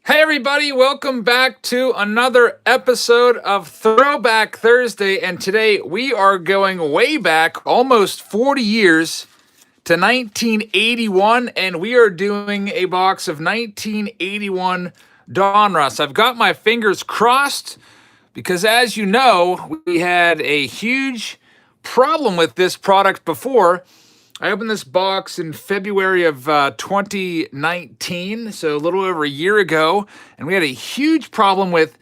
Hey, everybody, welcome back to another episode of Throwback Thursday. And today we are going way back, almost 40 years to 1981. And we are doing a box of 1981 Donruss. I've got my fingers crossed because, as you know, we had a huge problem with this product before. I opened this box in February of 2019, so a little over a year ago, and we had a huge problem with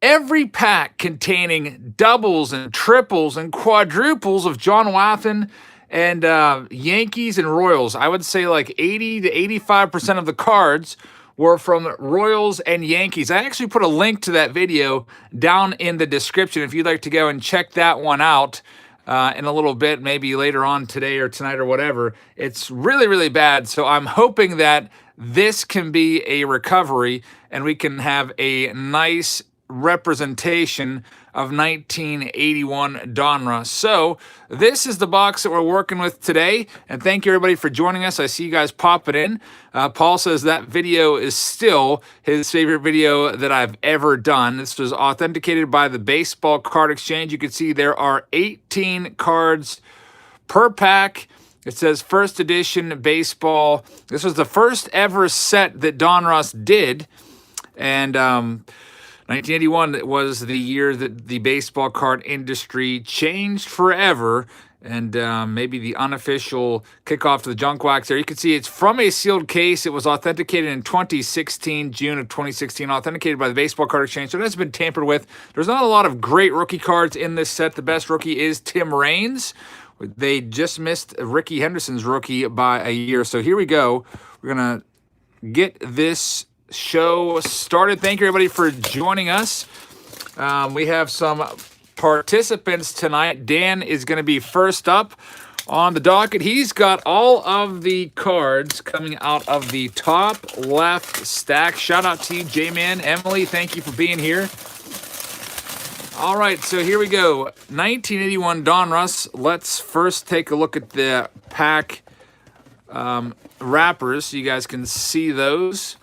every pack containing doubles and triples and quadruples of John Wathan and Yankees and Royals. I would say like 80 to 85% of the cards were from Royals and Yankees. I actually put a link to that video down in the description if you'd like to go and check that one out. In a little bit, maybe later on today or tonight or whatever. It's really, really bad. So I'm hoping that this can be a recovery and we can have a nice representation of 1981 Donruss. So this is the box that we're working with today, and thank you everybody for joining us. I see you guys popping in. Paul says that video is still his favorite video that I've ever done. This was authenticated by the Baseball Card Exchange. You can see there are 18 cards per pack. It says first edition baseball. This was the first ever set that Donruss did, and 1981 was the year that the baseball card industry changed forever, and maybe the unofficial kickoff to the junk wax there. You can see it's from a sealed case. It was authenticated in 2016, June of 2016, authenticated by the Baseball Card Exchange, so it hasn't been tampered with. There's not a lot of great rookie cards in this set. The best rookie is Tim Raines. They just missed Ricky Henderson's rookie by a year. So here we go. We're going to get this show started. Thank you everybody for joining us. We have some participants tonight. Dan is going to be first up on the docket. He's got all of the cards coming out of the top left stack. Shout out to you, J-Man. Emily, thank you for being here. All right, so here we go. 1981 Donruss. Let's first take a look at the pack wrappers so you guys can see those.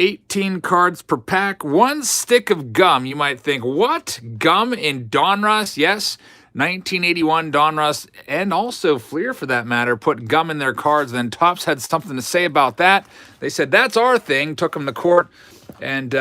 18 cards per pack, one stick of gum. You might think, what? Gum in Donruss? Yes, 1981 Donruss, and also Fleer for that matter, put gum in their cards. Then Topps had something to say about that. They said, that's our thing, took them to court, and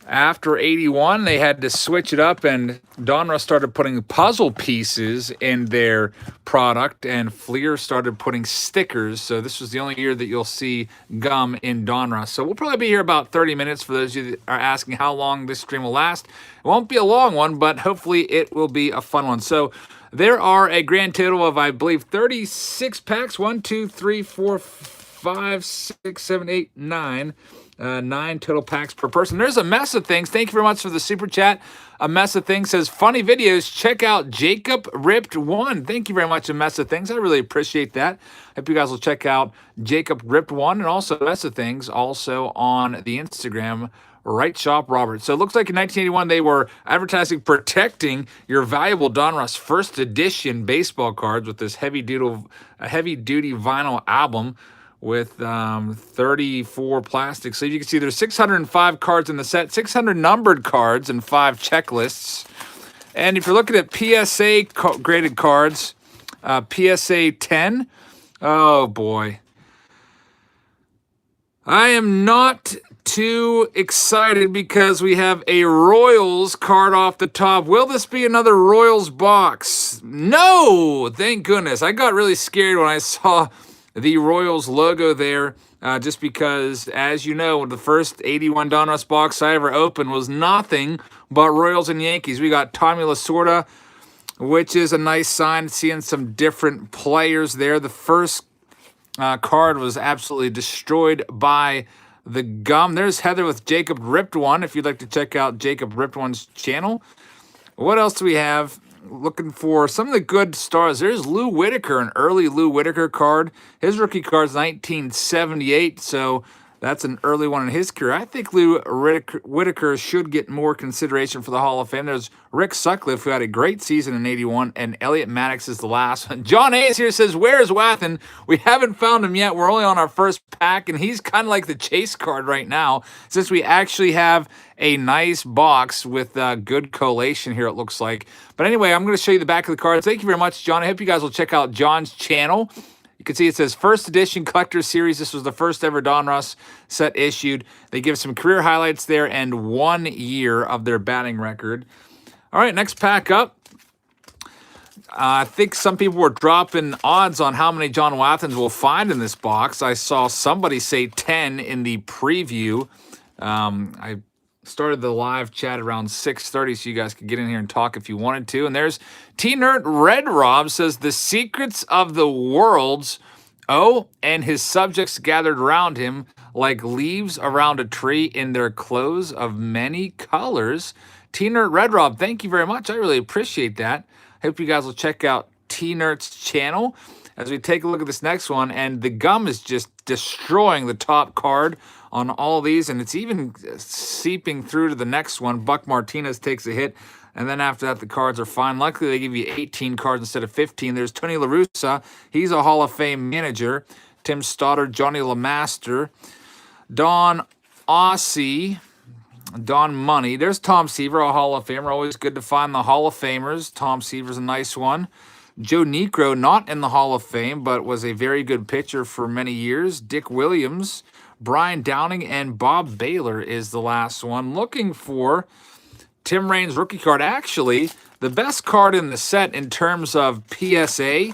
after 81, they had to switch it up, and Donruss started putting puzzle pieces in their product, and Fleer started putting stickers. So this was the only year that you'll see gum in Donruss. So we'll probably be here about 30 minutes for those of you that are asking how long this stream will last. It won't be a long one, but hopefully it will be a fun one. So there are a grand total of, I believe, 36 packs. 1, 2, 3, 4, 5, 6, 7, 8, 9. 9 total packs per person. There's a mess of things. Thank you very much for the super chat. A mess of things says, funny videos. Check out Jacob Ripped 1. Thank you very much, a mess of things. I really appreciate that. Hope you guys will check out Jacob Ripped 1 and also mess of things also on the Instagram, Right Shop Robert. So it looks like in 1981 they were advertising protecting your valuable Donruss first edition baseball cards with this heavy-duty vinyl album with 34 plastic sleeves. You can see there's 605 cards in the set, 600 numbered cards, and 5 checklists. And if you're looking at PSA graded cards, PSA 10, oh boy. I am not too excited because we have a Royals card off the top. Will this be another Royals box? No! Thank goodness. I got really scared when I saw the Royals logo there, just because, as you know, the first 81 Donruss box I ever opened was nothing but Royals and Yankees. We got Tommy Lasorda, which is a nice sign, seeing some different players there. The first card was absolutely destroyed by the gum. There's Heather with Jacob Ripped 1, if you'd like to check out Jacob Ripped 1's channel. What else do we have? Looking for some of the good stars. There's Lou Whitaker, an early Lou Whitaker card. His rookie card's 1978, so That's an early one in his career. I think Lou Whitaker should get more consideration for the Hall of Fame. There's Rick Sutcliffe, who had a great season in '81, and Elliot Maddox is the last one. John Hayes here says, where's Wathan? We haven't found him yet. We're only on our first pack, and he's kind of like the chase card right now, since we actually have a nice box with good collation here, it looks like. But anyway, I'm going to show you the back of the cards. Thank you very much, John. I hope you guys will check out John's channel. You can see it says first edition collector series. This was the first ever Donruss set issued. They give some career highlights there and 1 year of their batting record. All right, next pack up. I think some people were dropping odds on how many John Wathans we'll find in this box. I saw somebody say 10 in the preview. I started the live chat around 6:30 so you guys could get in here and talk if you wanted to. And there's T-Nerd Red Rob says, the secrets of the worlds, and his subjects gathered around him like leaves around a tree in their clothes of many colors. T-Nerd Red Rob, thank you very much. I really appreciate that. Hope you guys will check out T-Nerd's channel as we take a look at this next one. And the gum is just destroying the top card on all these, and it's even seeping through to the next one. Buck Martinez takes a hit, and then after that, the cards are fine. Luckily, they give you 18 cards instead of 15. There's Tony La Russa. He's a Hall of Fame manager. Tim Stoddard, Johnny LeMaster, Don Aussie, Don Money. There's Tom Seaver, a Hall of Famer. Always good to find the Hall of Famers. Tom Seaver's a nice one. Joe Niekro, not in the Hall of Fame, but was a very good pitcher for many years. Dick Williams, Brian Downing, and Bob Baylor is the last one. Looking for Tim Raines rookie card. Actually, the best card in the set in terms of PSA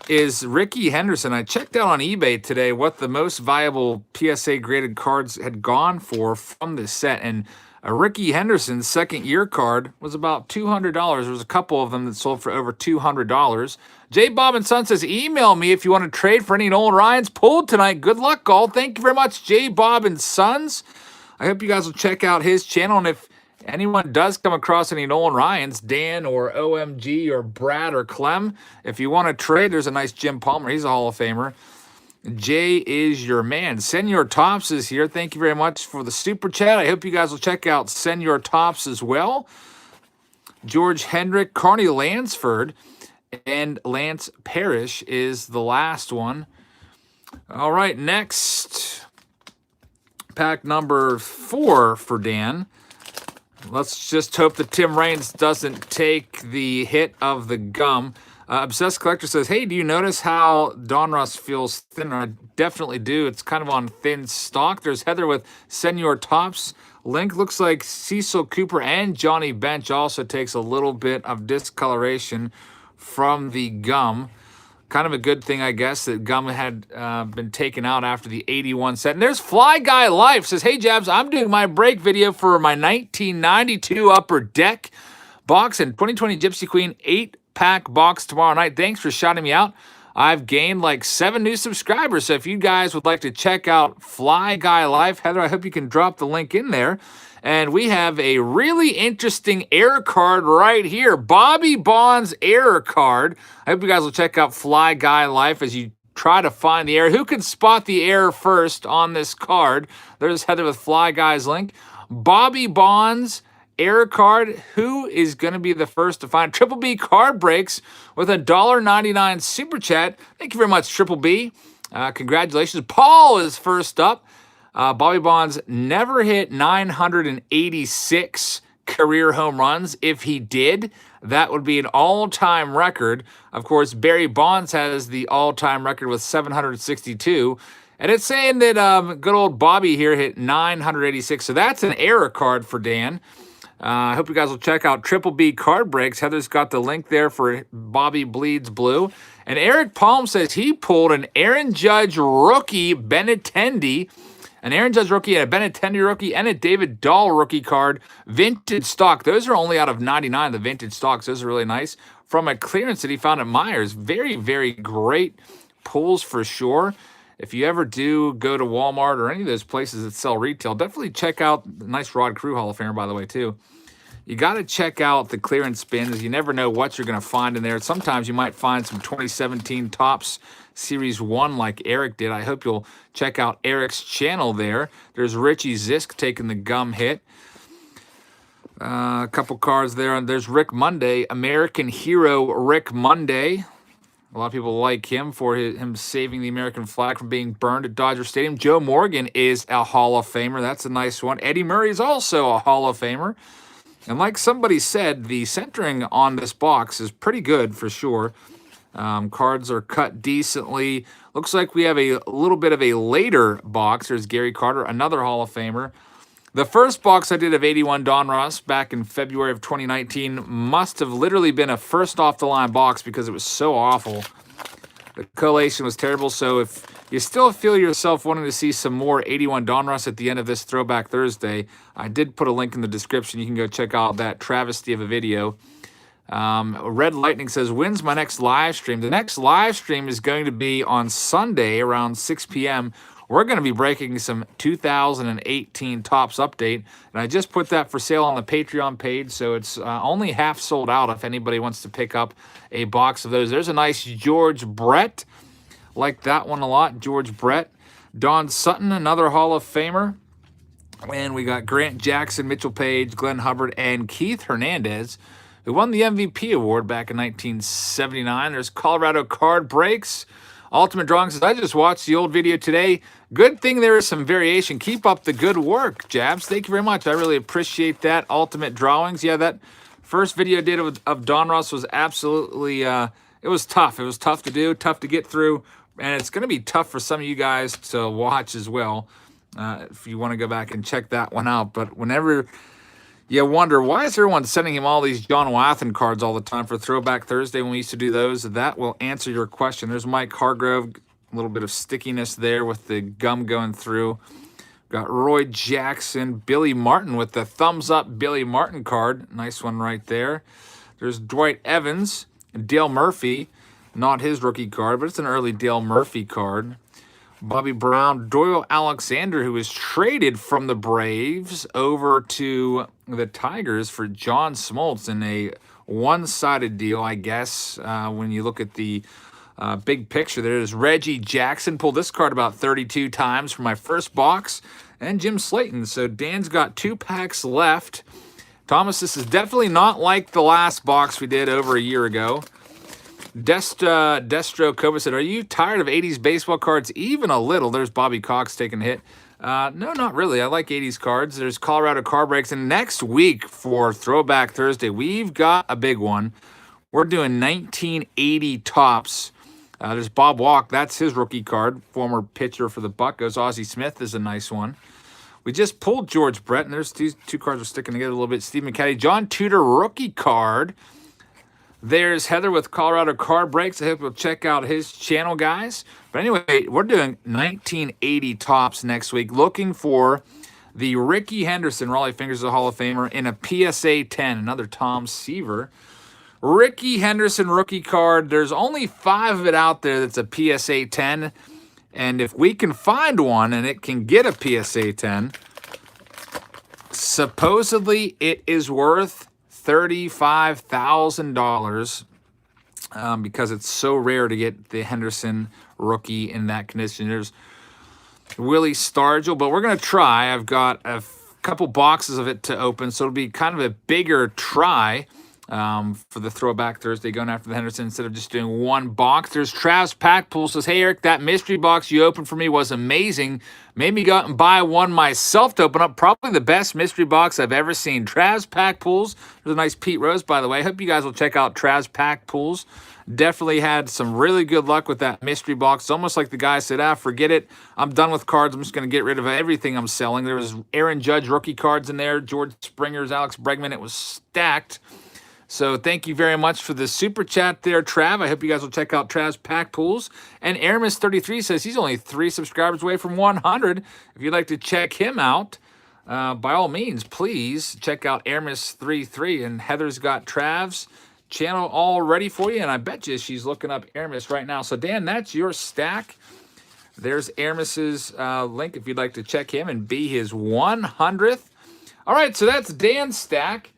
is Ricky Henderson. I checked out on eBay today what the most valuable PSA graded cards had gone for from this set, and a Ricky Henderson second year card was about $200. There was a couple of them that sold for over $200. J. Bob and Son says, email me if you want to trade for any Nolan Ryans pulled tonight. Good luck, all. Thank you very much, J. Bob and Sons. I hope you guys will check out his channel, and if anyone does come across any Nolan Ryans, Dan or OMG or Brad or Clem, if you want to trade, there's a nice Jim Palmer. He's a Hall of Famer. Jay is your man. Senor Tops is here. Thank you very much for the super chat. I hope you guys will check out Senor Tops as well. George Hendrick, Carney Lansford, and Lance Parrish is the last one. All right, next pack number 4 for Dan. Let's just hope that Tim Raines doesn't take the hit of the gum. Obsessed Collector says, hey, do you notice how Donruss feels thinner? I definitely do. It's kind of on thin stock. There's Heather with Senor Tops. Link looks like Cecil Cooper and Johnny Bench also takes a little bit of discoloration from the gum. Kind of a good thing, I guess, that gum had been taken out after the 81 set. And there's Fly Guy Life. Says, hey, Jabs, I'm doing my break video for my 1992 Upper Deck box and 2020 Gypsy Queen 8-pack box tomorrow night. Thanks for shouting me out. I've gained like 7 new subscribers. So if you guys would like to check out Fly Guy Life, Heather, I hope you can drop the link in there. And we have a really interesting error card right here. Bobby Bonds error card. I hope you guys will check out Fly Guy Life as you try to find the error. Who can spot the error first on this card? There's Heather with Fly Guy's link. Bobby Bonds error card. Who is going to be the first to find? Triple B card breaks with a $1.99 super chat. Thank you very much, Triple B. Congratulations. Paul is first up. Bobby Bonds never hit 986 career home runs. If he did, that would be an all-time record. Of course, Barry Bonds has the all-time record with 762. And it's saying that good old Bobby here hit 986. So that's an error card for Dan. I hope you guys will check out Triple B Card Breaks. Heather's got the link there for Bobby Bleeds Blue. And Eric Palm says he pulled an Aaron Judge rookie Benintendi, an Aaron Judge rookie, and a Benintendi rookie, and a David Dahl rookie card, vintage stock. Those are only out of 99, the vintage stocks. Those are really nice. From a clearance that he found at Myers. Very, very great pulls for sure. If you ever do go to Walmart or any of those places that sell retail, definitely check out the nice Rod Crew Hall of Famer, by the way, too. you got to check out the clearance bins. You never know what you're going to find in there. Sometimes you might find some 2017 Topps Series 1 like Eric did. I hope you'll check out Eric's channel there. There's Richie Zisk taking the gum hit. A couple cards there. And there's Rick Monday, American hero Rick Monday. A lot of people like him for him saving the American flag from being burned at Dodger Stadium. Joe Morgan is a Hall of Famer. That's a nice one. Eddie Murray is also a Hall of Famer. And like somebody said, the centering on this box is pretty good for sure. Cards are cut decently. Looks like we have a little bit of a later box. There's Gary Carter, another Hall of Famer. The first box I did of 81 Donruss back in February of 2019 must have literally been a first off the line box because it was so awful. The collation was terrible. So if you still feel yourself wanting to see some more 81 Donruss at the end of this Throwback Thursday, I did put a link in the description. You can go check out that travesty of a video. Red Lightning says, when's my next live stream? The next live stream is going to be on Sunday around 6 p.m. We're going to be breaking some 2018 Topps update, and I just put that for sale on the Patreon page, so it's only half sold out if anybody wants to pick up a box of those. There's a nice George Brett. Like that one a lot, George Brett. Don Sutton, another Hall of Famer. And we got Grant Jackson, Mitchell Page, Glenn Hubbard, and Keith Hernandez, who won the MVP award back in 1979. There's Colorado Card Breaks. Ultimate Drawing says, I just watched the old video today. Good thing there is some variation. Keep up the good work, Jabs. Thank you very much. I really appreciate that. Ultimate Drawings. Yeah, that first video I did of Donruss was absolutely, it was tough. It was tough to do, tough to get through. And it's going to be tough for some of you guys to watch as well, if you want to go back and check that one out. But whenever you wonder, why is everyone sending him all these John Wathan cards all the time for Throwback Thursday when we used to do those? That will answer your question. There's Mike Hargrove, a little bit of stickiness there with the gum going through. Got Roy Jackson, Billy Martin with the thumbs up Billy Martin card. Nice one right there. There's Dwight Evans, Dale Murphy, not his rookie card, but it's an early Dale Murphy card. Bobby Brown, Doyle Alexander, who was traded from the Braves over to the Tigers for John Smoltz in a one-sided deal, I guess. When you look at the big picture, there's Reggie Jackson. Pulled this card about 32 times for my first box. And Jim Slayton. So Dan's got 2 packs left. Thomas, this is definitely not like the last box we did over a year ago. Destro Kova said, are you tired of 80s baseball cards? Even a little. There's Bobby Cox taking a hit. No, not really. I like 80s cards. There's Colorado Card Breaks. And next week for Throwback Thursday, we've got a big one. We're doing 1980 Topps. There's Bob Walk. That's his rookie card. Former pitcher for the Buccos. Ozzie Smith is a nice one. We just pulled George Brett, and there's these 2 cards are sticking together a little bit. Steve McCaddy. John Tudor rookie card. There's Heather with Colorado Card Breaks. I hope you'll check out his channel, guys. But anyway, we're doing 1980 Topps next week. Looking for the Ricky Henderson, Raleigh Fingers of the Hall of Famer, in a PSA 10. Another Tom Seaver. Ricky Henderson rookie card. There's only 5 of it out there that's a PSA 10. And if we can find one and it can get a PSA 10, supposedly it is worth $35,000 because it's so rare to get the Henderson rookie in that condition. There's Willie Stargell, but we're going to try. I've got a couple boxes of it to open, so it'll be kind of a bigger try for the Throwback Thursday, going after the Henderson instead of just doing one box. There's Trav's Pack Pool says, hey, Eric, that mystery box you opened for me was amazing. Made me go out and buy one myself to open up. Probably the best mystery box I've ever seen. Trav's Pack Pools. There's a nice Pete Rose, by the way. I hope you guys will check out Trav's Pack Pools. Definitely had some really good luck with that mystery box. It's almost like the guy said, forget it. I'm done with cards. I'm just going to get rid of everything I'm selling. There was Aaron Judge rookie cards in there. George Springer's, Alex Bregman. It was stacked. So thank you very much for the super chat there, Trav. I hope you guys will check out Trav's Pack Pools. And Aramis33 says he's only 3 subscribers away from 100. If you'd like to check him out, by all means, please check out Aramis33. And Heather's got Trav's channel all ready for you. And I bet you she's looking up Aramis right now. So, Dan, that's your stack. There's Aramis's link if you'd like to check him and be his 100th. All right, so that's Dan's stack.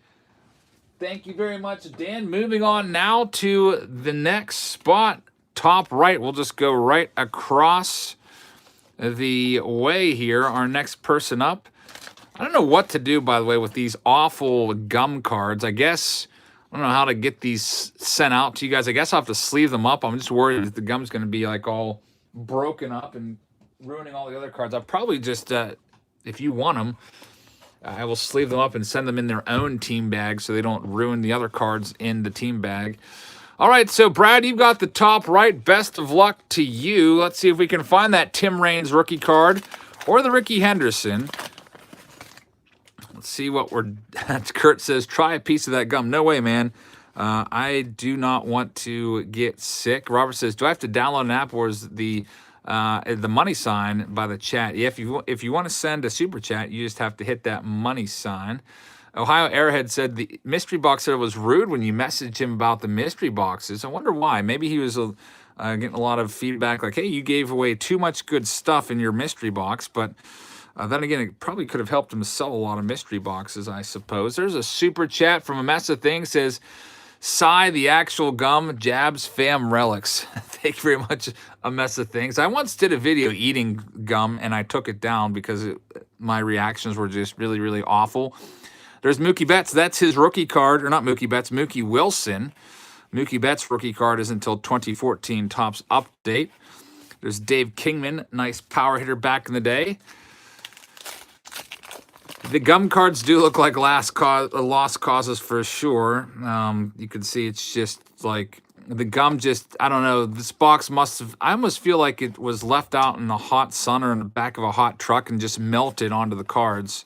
Thank you very much, Dan. Moving on now to the next spot, top right. We'll just go right across the way here. Our next person up. I don't know what to do, by the way, with these awful gum cards. I guess I don't know how to get these sent out to you guys. I guess I'll have to sleeve them up. I'm just worried that the gum's going to be like all broken up and ruining all the other cards. I'll probably just, if you want them, I will sleeve them up and send them in their own team bag so they don't ruin the other cards in the team bag. All right, so Brad, you've got the top right. Best of luck to you. Let's see if we can find that Tim Raines rookie card or the Ricky Henderson. Let's see what we're... Kurt says, try a piece of that gum. No way, man. I do not want to get sick. Robert says, do I have to download an app or is the money sign by the chat? Yeah, if you want to send a super chat, you just have to hit that money sign. Ohio Airhead said the mystery box said it was rude when you messaged him about the mystery boxes. I wonder why. Maybe he was getting a lot of feedback like, hey, you gave away too much good stuff in your mystery box. But then again, it probably could have helped him sell a lot of mystery boxes, I suppose. There's a super chat from a mess of things. Says, Psy, the actual gum, Jabs, fam, relics. Thank you very much, a mess of things. I once did a video eating gum, and I took it down because my reactions were just really, really awful. There's Mookie Betts. That's his rookie card. Or not Mookie Betts, Mookie Wilson. Mookie Betts' rookie card is until 2014 Topps update. There's Dave Kingman. Nice power hitter back in the day. The gum cards do look like lost causes for sure. You can see it's just like the gum just, I don't know, this box must have, I almost feel like it was left out in the hot sun or in the back of a hot truck and just melted onto the cards.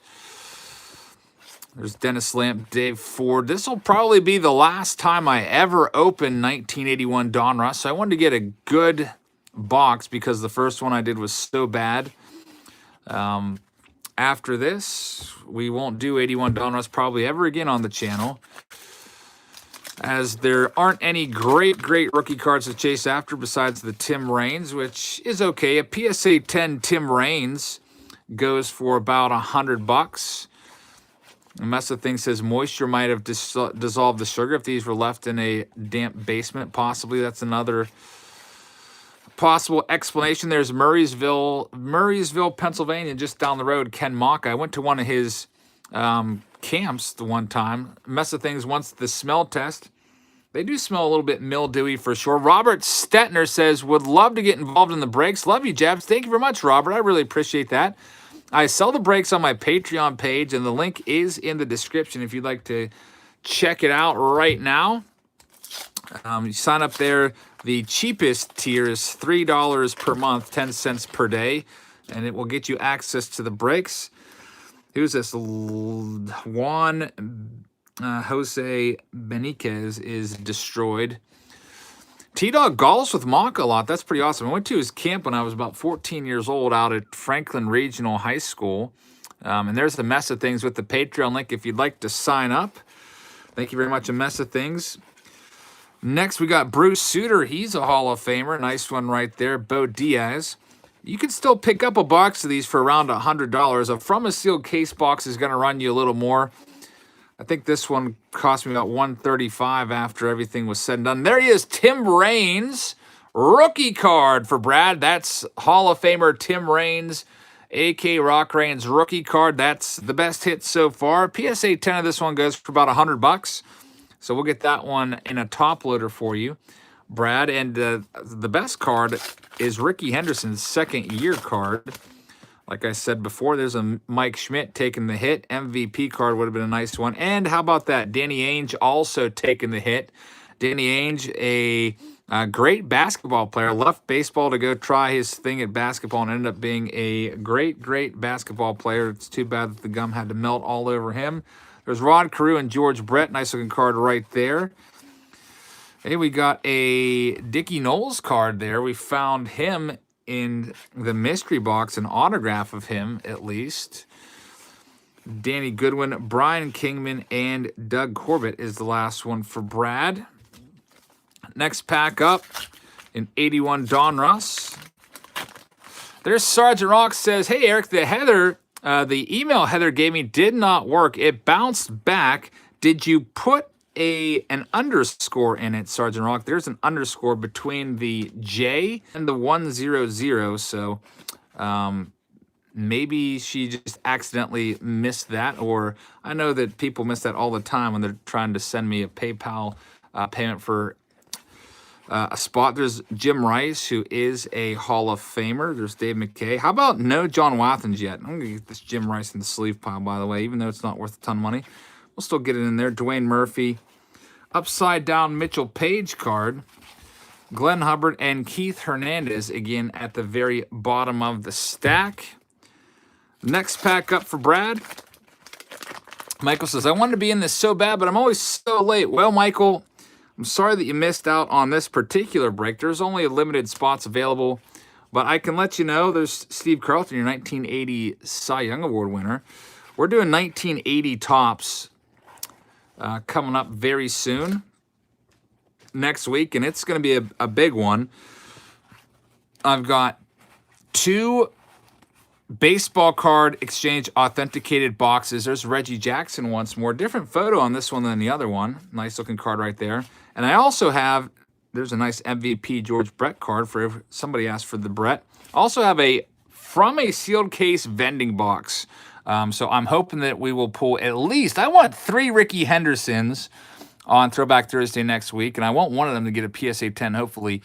There's Dennis Lamp, Dave Ford. This will probably be the last time I ever open 1981 Donruss. So I wanted to get a good box because the first one I did was so bad. After this, we won't do 81 Donruss probably ever again on the channel, as there aren't any great rookie cards to chase after besides the Tim Raines, which is okay. A PSA 10 Tim Raines goes for about $100. A mess of things says moisture might have dissolved the sugar if these were left in a damp basement. Possibly that's another possible explanation. There's Murraysville, Pennsylvania, just down the road. Ken Mock. I went to one of his camps the one time. Mess of things. Once the smell test, they do smell a little bit mildewy for sure. Robert Stetner says, would love to get involved in the breaks. Love you, Jabs. Thank you very much, Robert. I really appreciate that. I sell the breaks on my Patreon page, and the link is in the description if you'd like to check it out right now. You sign up there. The cheapest tier is $3 per month, 10 cents per day, and it will get you access to the breaks. Who's this? Juan Jose Beniquez is destroyed. T-Dog golfs with Mock a lot. That's pretty awesome. I went to his camp when I was about 14 years old out at Franklin Regional High School. And there's the mess of things with the Patreon link if you'd like to sign up. Thank you very much, a mess of things. Next, we got Bruce Sutter. He's a Hall of Famer. Nice one right there. Bo Diaz. You can still pick up a box of these for around $100. A From a Sealed Case box is going to run you a little more. I think this one cost me about $135 after everything was said and done. There he is, Tim Raines. Rookie card for Brad. That's Hall of Famer Tim Raines, A.K. Rock Raines rookie card. That's the best hit so far. PSA 10 of this one goes for about $100. So we'll get that one in a top loader for you, Brad. And the best card is Ricky Henderson's second year card. Like I said before, there's a Mike Schmidt taking the hit. MVP card would have been a nice one. And how about that? Danny Ainge also taking the hit. Danny Ainge, a great basketball player, left baseball to go try his thing at basketball and ended up being a great basketball player. It's too bad that the gum had to melt all over him. There's Rod Carew and George Brett. Nice looking card right there. Hey, we got a Dickie Knowles card there. We found him in the mystery box, an autograph of him at least. Danny Goodwin, Brian Kingman, and Doug Corbett is the last one for Brad. Next pack up in 81 Donruss. There's Sergeant Rock says, hey Eric, the email Heather gave me did not work. It bounced back. Did you put an underscore in it, Sergeant Rock. There's an underscore between the J and the 100. So maybe she just accidentally missed that, or I know that people miss that all the time when they're trying to send me a PayPal payment for a spot. There's Jim Rice, who is a Hall of Famer. There's Dave McKay. How about no John Wathens yet? I'm going to get this Jim Rice in the sleeve pile, by the way, even though it's not worth a ton of money. We'll still get it in there. Dwayne Murphy. Upside down Mitchell Page card. Glenn Hubbard and Keith Hernandez, again, at the very bottom of the stack. Next pack up for Brad. Michael says, I wanted to be in this so bad, but I'm always so late. Well, Michael, I'm sorry that you missed out on this particular break. There's only limited spots available, but I can let you know there's Steve Carlton, your 1980 Cy Young Award winner. We're doing 1980 tops coming up very soon next week, and it's going to be a big one. I've got 2 baseball card exchange authenticated boxes. There's Reggie Jackson once more. Different photo on this one than the other one. Nice looking card right there. And I also have, there's a nice MVP George Brett card for if somebody asked for the Brett. Also have a from a sealed case vending box. So I'm hoping that we will pull at least, I want 3 Ricky Hendersons on Throwback Thursday next week, and I want one of them to get a PSA 10, hopefully.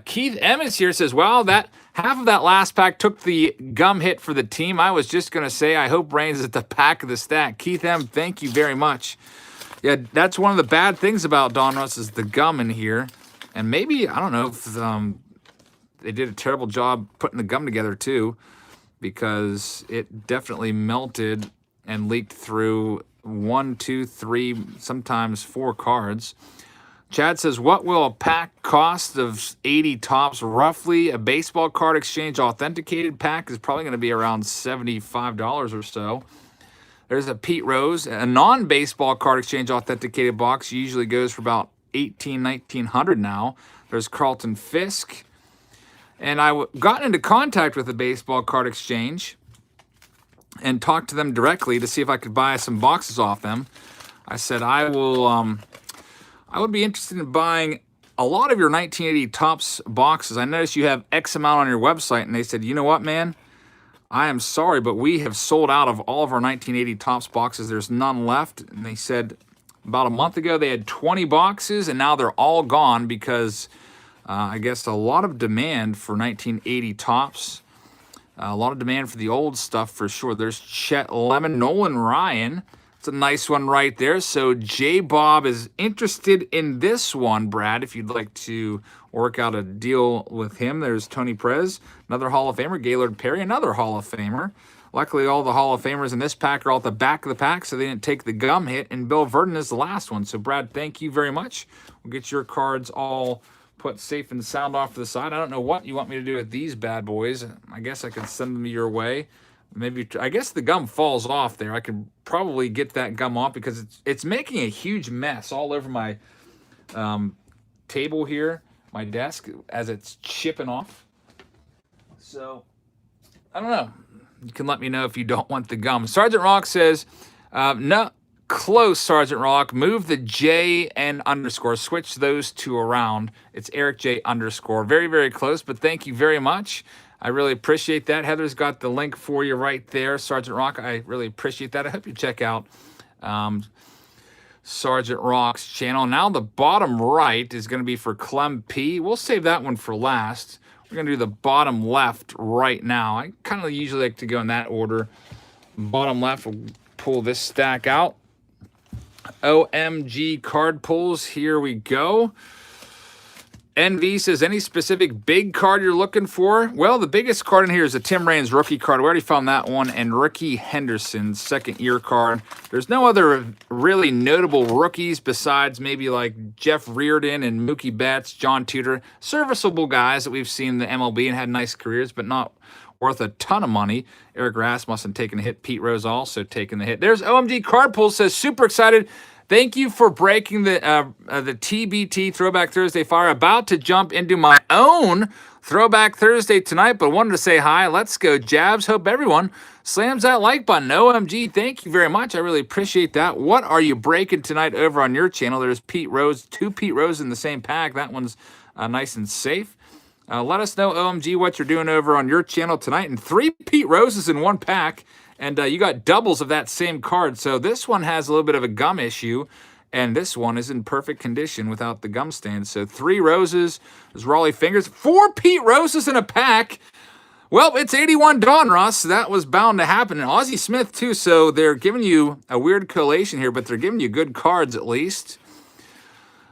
Keith Emmons here says, wow, that half of that last pack took the gum hit for the team. I was just going to say, I hope Reigns is at the back of the stack. Keith M., thank you very much. Yeah, that's one of the bad things about Donruss is the gum in here. And maybe, I don't know if they did a terrible job putting the gum together, too, because it definitely melted and leaked through 1, 2, 3, sometimes 4 cards. Chad says, what will a pack cost of 80 tops roughly? A baseball card exchange authenticated pack is probably going to be around $75 or so. There's a Pete Rose. A non-baseball card exchange authenticated box usually goes for about $1,900 now. There's Carlton Fisk. And I got into contact with a baseball card exchange and talked to them directly to see if I could buy some boxes off them. I said, I would be interested in buying a lot of your 1980 Topps boxes. I noticed you have X amount on your website. And they said, you know what, man? I am sorry, but we have sold out of all of our 1980 Topps boxes. There's none left. And they said about a month ago they had 20 boxes, and now they're all gone because I guess a lot of demand for 1980 Topps. A lot of demand for the old stuff for sure. There's Chet Lemon, Nolan Ryan. It's a nice one right there. So J-Bob is interested in this one, Brad, if you'd like to work out a deal with him. There's Tony Perez, another Hall of Famer. Gaylord Perry, another Hall of Famer. Luckily, all the Hall of Famers in this pack are all at the back of the pack, so they didn't take the gum hit. And Bill Verdon is the last one. So, Brad, thank you very much. We'll get your cards all put safe and sound off to the side. I don't know what you want me to do with these bad boys. I guess I could send them your way. Maybe, I guess the gum falls off there. I could probably get that gum off because it's making a huge mess all over my table here, my desk, as it's chipping off. So, I don't know. You can let me know if you don't want the gum. Sergeant Rock says, no, close, Sergeant Rock. Move the J and underscore. Switch those 2 around. It's Eric J underscore. Very, very close, but thank you very much. I really appreciate that. Heather's got the link for you right there, Sergeant Rock. I really appreciate that. I hope you check out Sergeant Rock's channel. Now the bottom right is going to be for Clem P. We'll save that one for last. We're going to do the bottom left right now. I kind of usually like to go in that order. Bottom left, we'll pull this stack out. OMG card pulls. Here we go. NV says, any specific big card you're looking for? Well, the biggest card in here is a Tim Raines rookie card. We already found that one. And Ricky Henderson's second-year card. There's no other really notable rookies besides maybe like Jeff Reardon and Mookie Betts, John Tudor. Serviceable guys that we've seen in the MLB and had nice careers, but not worth a ton of money. Eric Rasmussen taking a hit. Pete Rose also taking the hit. There's OMG Card Pull, says super excited. Thank you for breaking the TBT Throwback Thursday fire. About to jump into my own Throwback Thursday tonight, but wanted to say hi. Let's go, Jabs. Hope everyone slams that like button. OMG, thank you very much. I really appreciate that. What are you breaking tonight over on your channel? There's Pete Rose, 2 Pete Rose in the same pack. That one's nice and safe. Let us know, OMG, what you're doing over on your channel tonight. And 3 Pete Roses in 1 pack. And you got doubles of that same card. So this one has a little bit of a gum issue. And this one is in perfect condition without the gum stand. So 3 roses. There's Raleigh Fingers. 4 Pete Roses in a pack. Well, it's 81 Donruss. That was bound to happen. And Ozzie Smith, too. So they're giving you a weird collation here, but they're giving you good cards at least.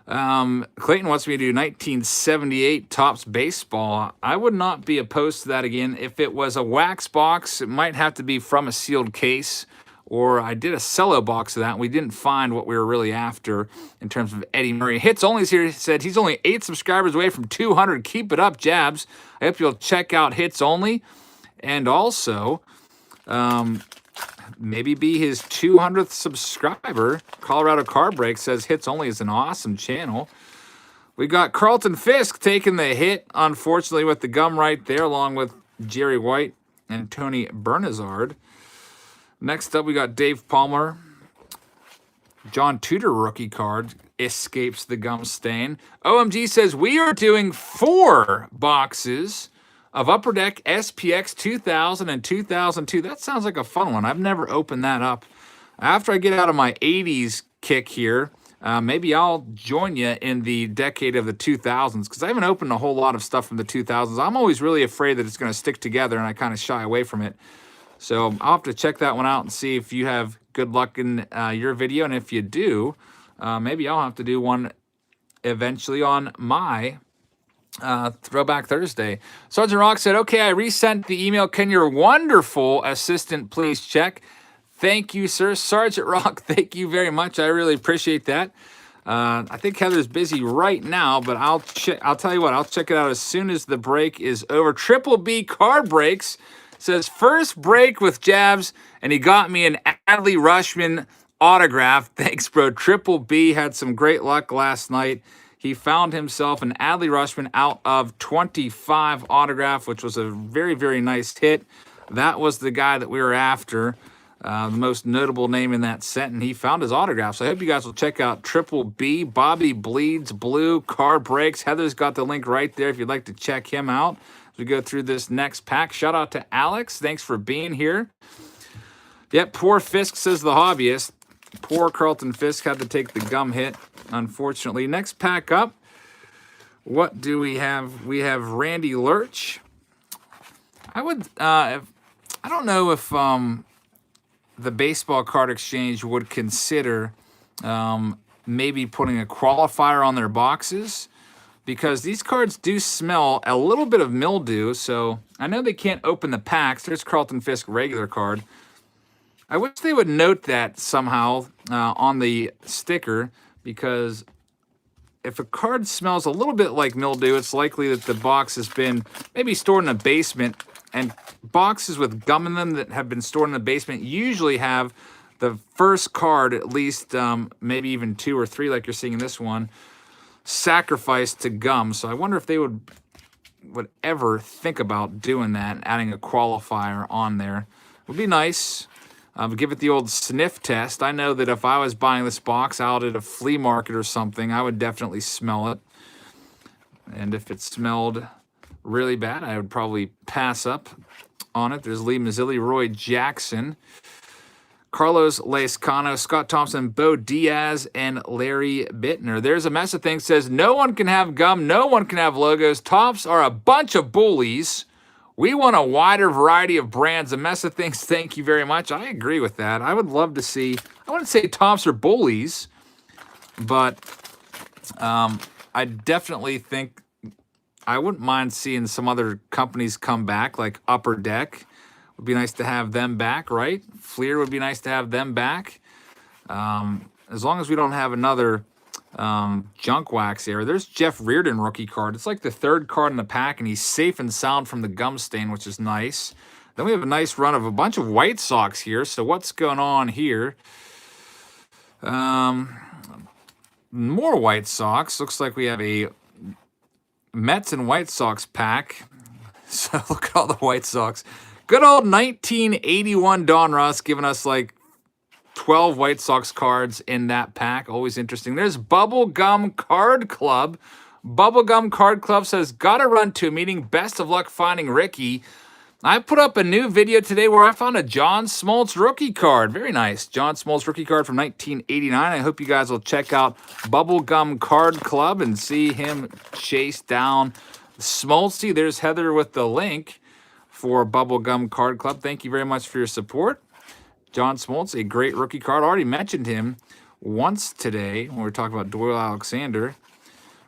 Clayton wants me to do 1978 Topps Baseball. I would not be opposed to that again. If it was a wax box, it might have to be from a sealed case, or I did a cello box of that, and we didn't find what we were really after in terms of Eddie Murray. Hits Only's here. He said he's only 8 subscribers away from 200. Keep it up, Jabs. I hope you'll check out Hits Only, and also maybe be his 200th subscriber. Colorado Card Break says Hits Only is an awesome channel. We got Carlton Fisk taking the hit, unfortunately, with the gum right there, along with Jerry White and Tony Bernazard. Next up, we got Dave Palmer. John Tudor rookie card escapes the gum stain. OMG says we are doing 4 boxes of Upper Deck SPX 2000 and 2002. That sounds like a fun one. I've never opened that up. After I get out of my 80s kick here, maybe I'll join you in the decade of the 2000s, because I haven't opened a whole lot of stuff from the 2000s. I'm always really afraid that it's going to stick together, and I kind of shy away from it. So I'll have to check that one out and see if you have good luck in your video. And if you do, maybe I'll have to do one eventually on my Throwback Thursday. Sergeant Rock said, okay, I resent the email. Can your wonderful assistant please check? Thank you, sir. Sergeant Rock, thank you very much. I really appreciate that. I think Heather's busy right now, but I'll tell you what, I'll check it out as soon as the break is over. Triple B Card Breaks says, first break with Jabs, and he got me an Adley Rushman autograph. Thanks, bro. Triple B had some great luck last night. He found himself an Adley Rushman out of 25 autograph, which was a very, very nice hit. That was the guy that we were after, the most notable name in that set, and he found his autograph. So I hope you guys will check out Triple B, Bobby Bleeds Blue, Card Breaks. Heather's got the link right there if you'd like to check him out as we go through this next pack. Shout out to Alex. Thanks for being here. Yep, poor Fisk, says the hobbyist. Poor Carlton Fisk had to take the gum hit, unfortunately. Next pack up, what do we have? We have Randy Lurch. I don't know if the Baseball Card Exchange would consider maybe putting a qualifier on their boxes, because these cards do smell a little bit of mildew. So I know they can't open the packs. There's Carlton Fisk regular card. I wish they would note that somehow on the sticker, because if a card smells a little bit like mildew, it's likely that the box has been maybe stored in a basement, and boxes with gum in them that have been stored in the basement usually have the first card, at least maybe even 2 or 3 like you're seeing in this one, sacrificed to gum. So I wonder if they would ever think about doing that and adding a qualifier on there. It would be nice. Give it the old sniff test. I know that if I was buying this box out at a flea market or something, I would definitely smell it. And if it smelled really bad, I would probably pass up on it. There's Lee Mazzilli, Roy Jackson, Carlos Lescano, Scott Thompson, Bo Diaz, and Larry Bittner. There's a mess of things. Says, no one can have gum, no one can have logos. Topps are a bunch of bullies. We want a wider variety of brands. A mess of things. Thank you very much. I agree with that. I would love to see, I wouldn't say Topps are bullies, but I definitely think I wouldn't mind seeing some other companies come back, like Upper Deck. Would be nice to have them back, right? Fleer would be nice to have them back. As long as we don't have another junk wax area. There's Jeff Reardon rookie card. It's like the third card in the pack, and he's safe and sound from the gum stain, which is nice. Then we have a nice run of a bunch of White Sox here. So what's going on here? More White Sox. Looks like we have a Mets and White Sox pack. So look at all the White Sox. Good old 1981 Donruss giving us like 12 White Sox cards in that pack. Always interesting. There's Bubblegum Card Club. Bubblegum Card Club says, gotta run to a meeting. Best of luck finding Ricky. I put up a new video today where I found a John Smoltz rookie card. Very nice. John Smoltz rookie card from 1989. I hope you guys will check out Bubblegum Card Club and see him chase down Smoltzy. There's Heather with the link for Bubblegum Card Club. Thank you very much for your support. John Smoltz, a great rookie card. I already mentioned him once today when we were talking about Doyle Alexander.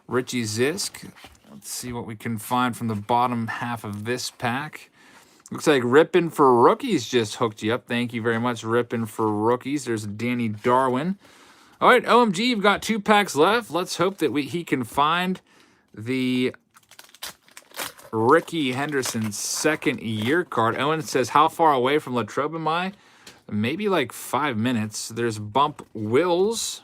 Richie Zisk. Let's see what we can find from the bottom half of this pack. Looks like Rippin' for Rookies just hooked you up. Thank you very much, Rippin' for Rookies. There's Danny Darwin. All right, OMG, you've got 2 packs left. Let's hope that he can find the Ricky Henderson second year card. Owen says, how far away from Latrobe am I? Maybe like 5 minutes. There's Bump Wills.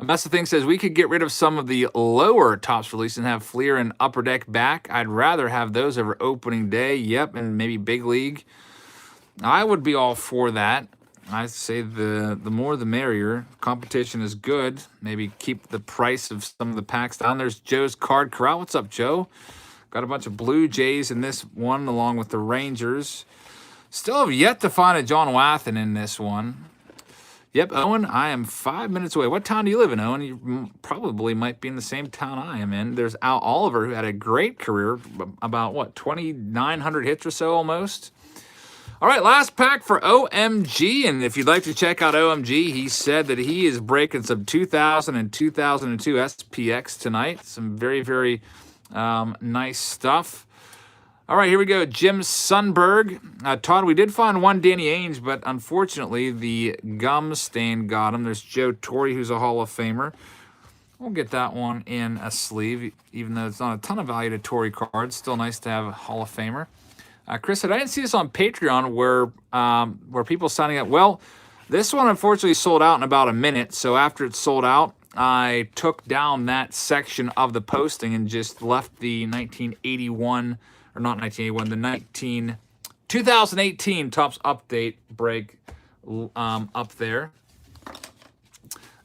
That's the thing, says we could get rid of some of the lower tops release and have Fleer and Upper Deck back. I'd rather have those over opening day. Yep, and maybe Big League. I would be all for that. I'd say the more the merrier. Competition is good. Maybe keep the price of some of the packs down. There's Joe's Card Corral. What's up, Joe? Got a bunch of Blue Jays in this one along with the Rangers. Still have yet to find a John Wathan in this one. Yep, Owen, I am 5 minutes away. What town do you live in, Owen? You probably might be in the same town I am in. There's Al Oliver, who had a great career, about, what, 2,900 hits or so almost. All right, last pack for OMG, and if you'd like to check out OMG, he said that he is breaking some 2000 and 2002 SPX tonight. Some very, very nice stuff. All right, here we go. Jim Sundberg. Todd, we did find one Danny Ainge, but unfortunately the gum stain got him. There's Joe Torre, who's a Hall of Famer. We'll get that one in a sleeve, even though it's not a ton of value to Torre cards. Still nice to have a Hall of Famer. Chris said, I didn't see this on Patreon where people signing up. Well, this one unfortunately sold out in about a minute. So after it sold out, I took down that section of the posting and just left the 1981... or not 1981, 2018 Topps Update break up there.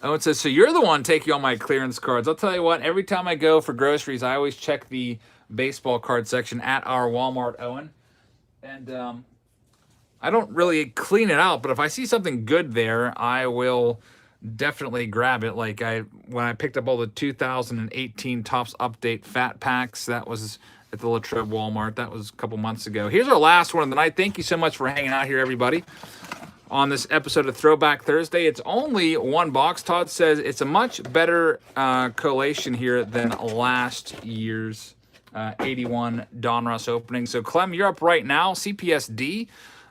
Oh, it says, so you're the one taking all my clearance cards. I'll tell you what, every time I go for groceries, I always check the baseball card section at our Walmart, Owen. And I don't really clean it out, but if I see something good there, I will definitely grab it. Like when I picked up all the 2018 Topps Update fat packs, that was at the Latrobe Walmart. That was a couple months ago. Here's our last one of the night. Thank you so much for hanging out here, everybody, on this episode of Throwback Thursday. It's only one box. Todd says it's a much better collation here than last year's 81 Donruss opening. So, Clem, you're up right now. CPSD.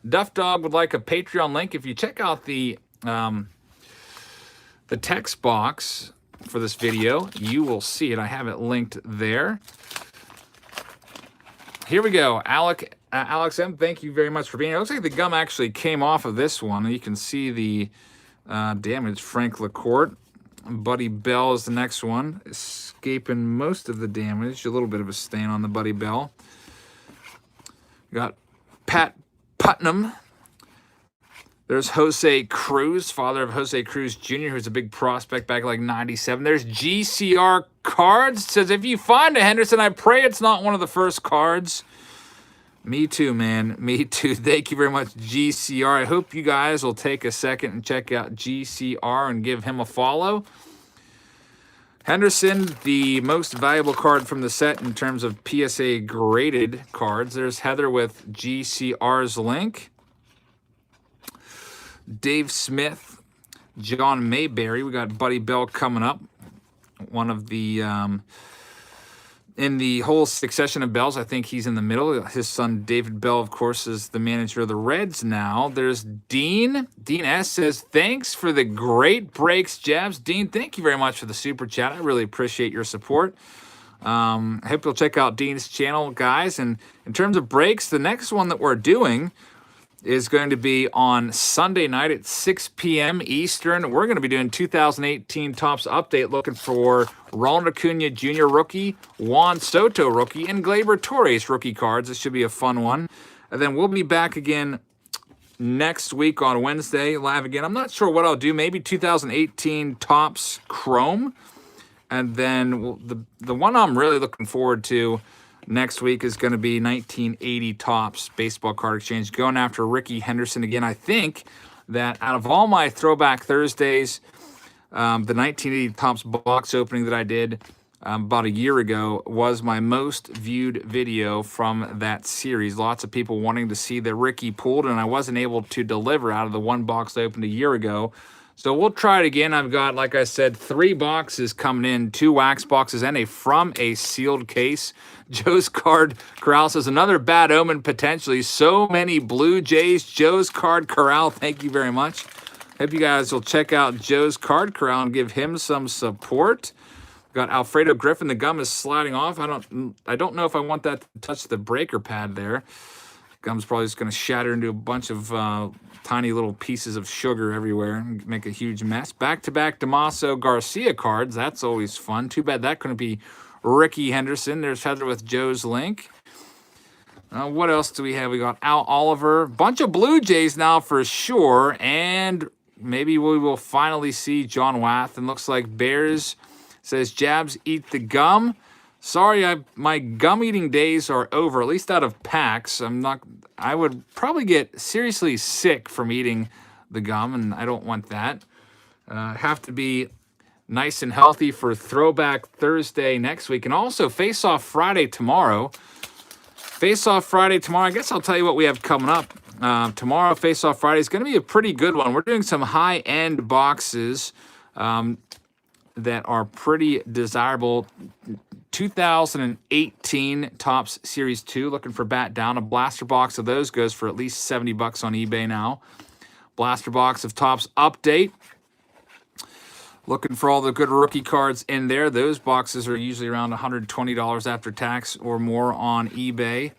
Duff Dog would like a Patreon link. If you check out the text box for this video, you will see it. I have it linked there. Here we go. Alex M., thank you very much for being here. It looks like the gum actually came off of this one. You can see the damage. Frank LaCourte. Buddy Bell is the next one. Escaping most of the damage. A little bit of a stain on the Buddy Bell. We got Pat Putnam. There's Jose Cruz, father of Jose Cruz Jr., who's a big prospect back like 97. There's GCR Cards. Says, if you find a Henderson, I pray it's not one of the first cards. Me too, man. Me too. Thank you very much, GCR. I hope you guys will take a second and check out GCR and give him a follow. Henderson, the most valuable card from the set in terms of PSA graded cards. There's Heather with GCR's link. Dave Smith, John Mayberry. We got Buddy Bell coming up. One of the in the whole succession of Bells, I think he's in the middle. His son, David Bell, of course, is the manager of the Reds now. There's Dean. Dean S. says, thanks for the great breaks, Jabs. Dean, thank you very much for the super chat. I really appreciate your support. I hope you'll check out Dean's channel, guys. And in terms of breaks, the next one that we're doing is going to be on Sunday night at 6 p.m. Eastern. We're going to be doing 2018 Topps Update, looking for Ronald Acuna Jr. rookie, Juan Soto rookie, and Gleyber Torres rookie cards. This should be a fun one. And then we'll be back again next week on Wednesday, live again. I'm not sure what I'll do. Maybe 2018 Topps Chrome. And then the one I'm really looking forward to next week is going to be 1980 Topps Baseball Card Exchange, going after Ricky Henderson again. I think that out of all my Throwback Thursdays, the 1980 Topps box opening that I did about a year ago was my most viewed video from that series. Lots of people wanting to see the Ricky pulled, and I wasn't able to deliver out of the one box I opened a year ago. So we'll try it again. I've got, like I said, 3 boxes coming in, 2 wax boxes and from a sealed case. Joe's Card Corral says, another bad omen potentially. So many Blue Jays. Joe's Card Corral, thank you very much. Hope you guys will check out Joe's Card Corral and give him some support. Got Alfredo Griffin. The gum is sliding off. I don't know if I want that to touch the breaker pad there. Gum's probably just going to shatter into a bunch of tiny little pieces of sugar everywhere and make a huge mess. Back-to-back Damaso Garcia cards. That's always fun. Too bad that couldn't be Ricky Henderson. There's Heather with Joe's link. What else do we have? We got Al Oliver. Bunch of Blue Jays now for sure. And maybe we will finally see John Wath. And looks like Bears says, Jabs, eat the gum. Sorry, my gum eating days are over, at least out of packs. I would probably get seriously sick from eating the gum, and I don't want that. Have to be nice and healthy for Throwback Thursday next week, and also Face Off Friday tomorrow. Face Off Friday tomorrow, I guess I'll tell you what we have coming up. Tomorrow, Face Off Friday is going to be a pretty good one. We're doing some high-end boxes that are pretty desirable. 2018 Topps Series 2, looking for bat down. A blaster box of those goes for at least $70 on eBay now. Blaster box of Topps Update. Looking for all the good rookie cards in there. Those boxes are usually around $120 after tax or more on eBay.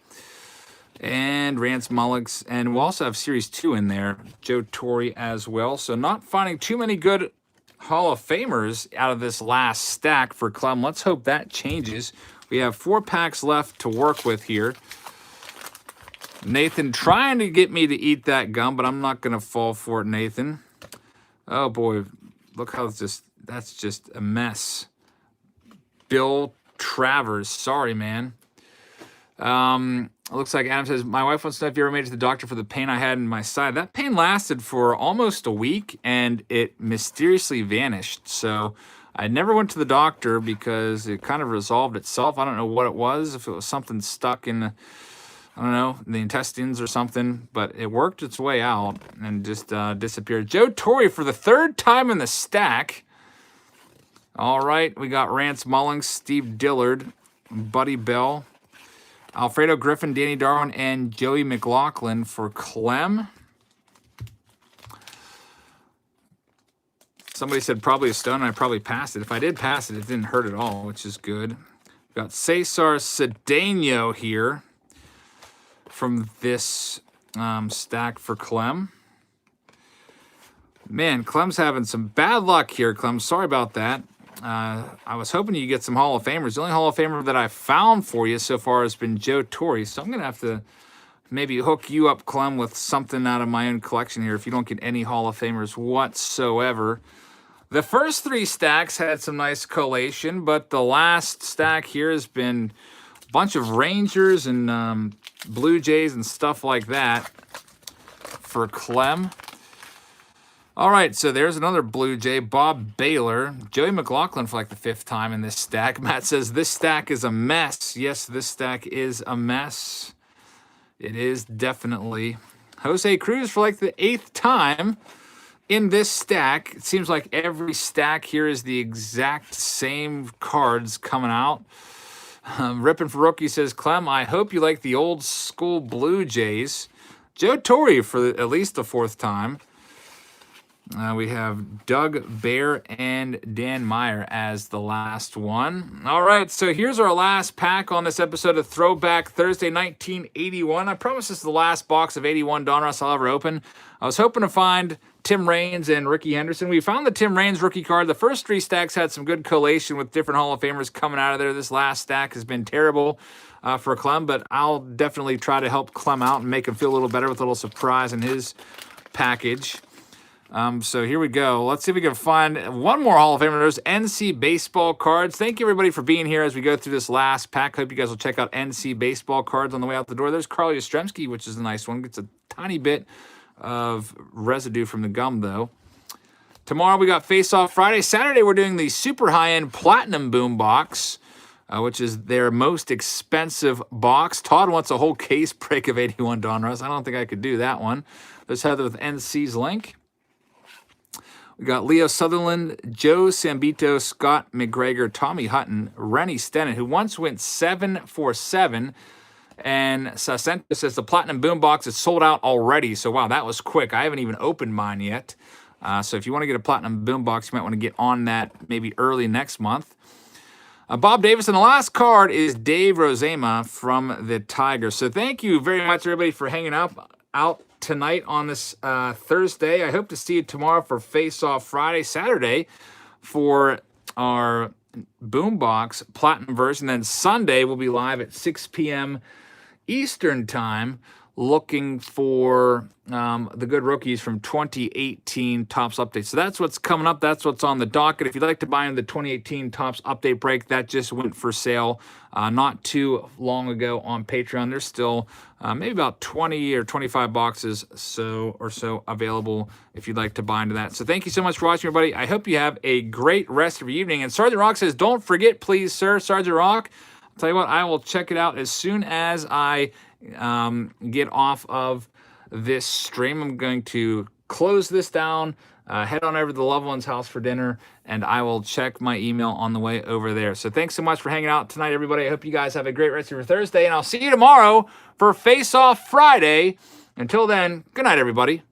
And Rance Mullins. And we'll also have Series 2 in there. Joe Torre as well. So not finding too many good Hall of Famers out of this last stack for Clem. Let's hope that changes. We have 4 packs left to work with here. Nathan trying to get me to eat that gum, but I'm not going to fall for it, Nathan. Oh, boy. Look how that's just a mess. Bill Travers. Sorry, man. It looks like Adam says, my wife wants to know if you ever made it to the doctor for the pain I had in my side. That pain lasted for almost a week, and it mysteriously vanished. So I never went to the doctor because it kind of resolved itself. I don't know what it was, if it was something stuck in, the intestines or something. But it worked its way out and just disappeared. Joe Torre for the 3rd time in the stack. All right, we got Rance Mullins, Steve Dillard, Buddy Bell, Alfredo Griffin, Danny Darwin, and Joey McLaughlin for Clem. Somebody said probably a stone, and I probably passed it. If I did pass it, it didn't hurt at all, which is good. We've got Cesar Cedeno here from this stack for Clem. Man, Clem's having some bad luck here, Clem. Sorry about that. I was hoping you get some Hall of Famers. The only Hall of Famer that I found for you so far has been Joe Torre. So I'm going to have to maybe hook you up, Clem, with something out of my own collection here if you don't get any Hall of Famers whatsoever. The first 3 stacks had some nice collation, but the last stack here has been a bunch of Rangers and Blue Jays and stuff like that for Clem. All right, so there's another Blue Jay, Bob Baylor. Joey McLaughlin for like the 5th time in this stack. Matt says, this stack is a mess. Yes, this stack is a mess. It is definitely. Jose Cruz for like the 8th time in this stack. It seems like every stack here is the exact same cards coming out. Rippin' for Rookie says, Clem, I hope you like the old school Blue Jays. Joe Torre for at least the fourth time. We have Doug Bear and Dan Meyer as the last one. All right, so here's our last pack on this episode of Throwback Thursday 1981. I promise this is the last box of 81 Donruss I'll ever open. I was hoping to find Tim Raines and Ricky Henderson. We found the Tim Raines rookie card. The first three stacks had some good collation with different Hall of Famers coming out of there. This last stack has been terrible for Clem, but I'll definitely try to help Clem out and make him feel a little better with a little surprise in his package. So here we go. Let's see if we can find one more Hall of Famer. There's NC Baseball cards. Thank you, everybody, for being here as we go through this last pack. Hope you guys will check out NC Baseball cards on the way out the door. There's Carl Yastrzemski, which is a nice one. Gets a tiny bit of residue from the gum, though. Tomorrow we got Face Off Friday. Saturday we're doing the super high-end Platinum Boom Box, which is their most expensive box. Todd wants a whole case break of 81 Donruss. I don't think I could do that one. There's Heather with NC's link. We got Leo Sutherland, Joe Sambito, Scott McGregor, Tommy Hutton, Rennie Stennett, who once went 7 for 7. And Sacento says the Platinum Boombox is sold out already. So, wow, that was quick. I haven't even opened mine yet. So if you want to get a Platinum Boombox, you might want to get on that maybe early next month. Bob Davis, and the last card is Dave Rosema from the Tigers. So thank you very much, everybody, for hanging out tonight on this Thursday. I hope to see you tomorrow for Face Off Friday, Saturday for our Boombox Platinum version. Then Sunday we'll be live at 6 p.m. Eastern Time looking for the good rookies from 2018 Topps Update. So that's what's coming up. That's what's on the docket. If you'd like to buy into the 2018 Topps Update break, that just went for sale not too long ago on Patreon. There's still maybe about 20 or 25 boxes or so available if you'd like to buy into that. So thank you so much for watching, everybody. I hope you have a great rest of your evening. And Sergeant Rock says, don't forget, please, sir, Sergeant Rock. I'll tell you what, I will check it out as soon as I get off of this stream. I'm going to close this down, head on over to the loved one's house for dinner, and I will check my email on the way over there. So thanks so much for hanging out tonight, everybody. I hope you guys have a great rest of your Thursday, and I'll see you tomorrow for Face Off Friday. Until then, good night, everybody.